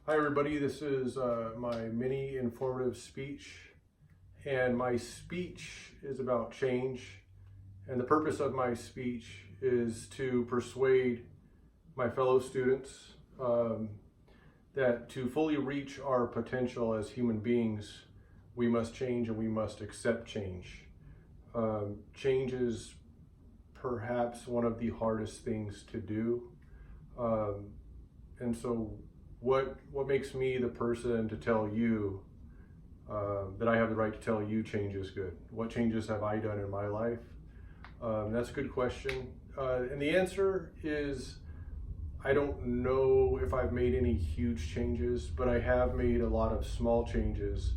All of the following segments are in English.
Hi everybody, this is my mini informative speech, and my speech is about change, and the purpose of my speech is to persuade my fellow students that to fully reach our potential as human beings, we must change and we must accept change. Change is perhaps one of the hardest things to do, and so what makes me the person to tell you that I have the right to tell you change is good? What changes have I done in my life? That's a good question. And the answer is, I don't know if I've made any huge changes, but I have made a lot of small changes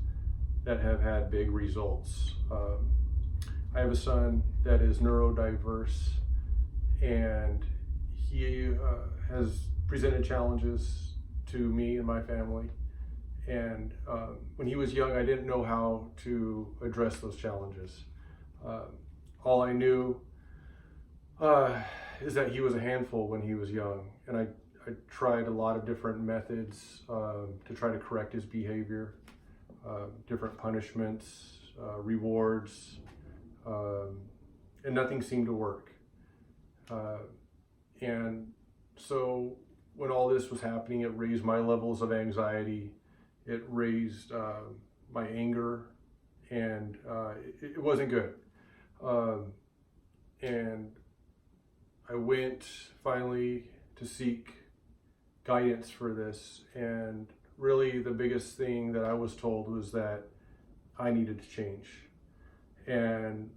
that have had big results. I have a son that is neurodiverse, and he has presented challenges to me and my family. And when he was young, I didn't know how to address those challenges. All I knew is that he was a handful when he was young, and I tried a lot of different methods to try to correct his behavior, different punishments, rewards, and nothing seemed to work. And so when all this was happening, it raised my levels of anxiety, it raised my anger, and it wasn't good. And I went finally to seek guidance for this, and really the biggest thing that I was told was that I needed to change. And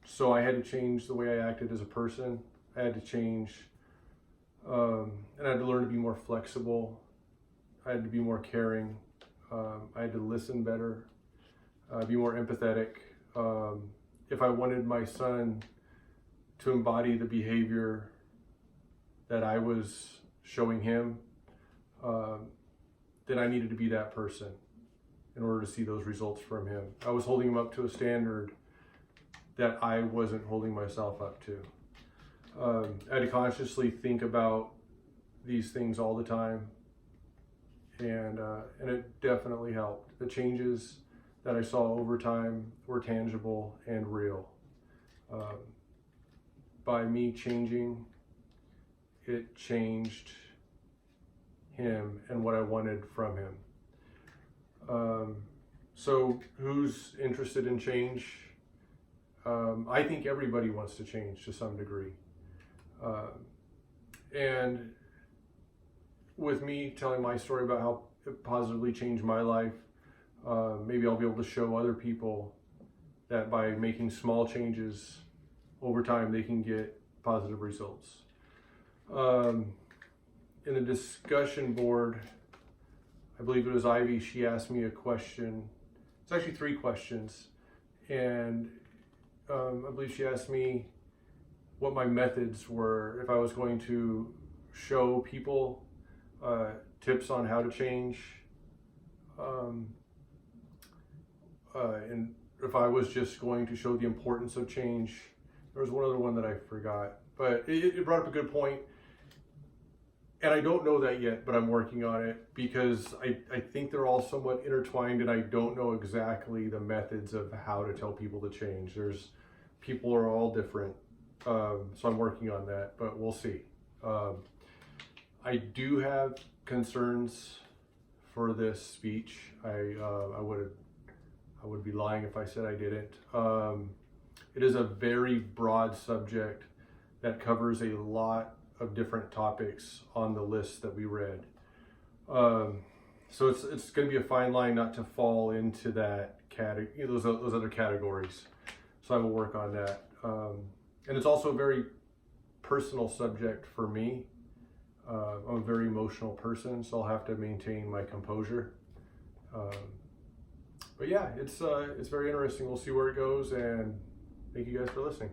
so I had to change the way I acted as a person. I had to change, and I had to learn to be more flexible. I had to be more caring. I had to listen better, be more empathetic. If I wanted my son to embody the behavior that I was showing him, then I needed to be that person in order to see those results from him. I was holding him up to a standard that I wasn't holding myself up to. I had to consciously think about these things all the time, and it definitely helped. The changes that I saw over time were tangible and real. By me changing, it changed him and what I wanted from him. So who's interested in change? I think everybody wants to change to some degree. And with me telling my story about how it positively changed my life, maybe I'll be able to show other people that by making small changes over time, they can get positive results. In the discussion board, I believe it was Ivy, she asked me a question. It's actually 3 questions. And I believe she asked me what my methods were, if I was going to show people tips on how to change, and if I was just going to show the importance of change. There was one other one that I forgot, but it brought up a good point. And I don't know that yet, but I'm working on it, because I think they're all somewhat intertwined, and I don't know exactly the methods of how to tell people to change. People are all different, so I'm working on that, but we'll see. I do have concerns for this speech. I would be lying if I said I didn't. It is a very broad subject that covers a lot of different topics on the list that we read. So it's going to be a fine line not to fall into that category, those other categories. So I will work on that. And it's also a very personal subject for me. I'm a very emotional person, so I'll have to maintain my composure. But yeah, it's very interesting. We'll see where it goes, and thank you guys for listening.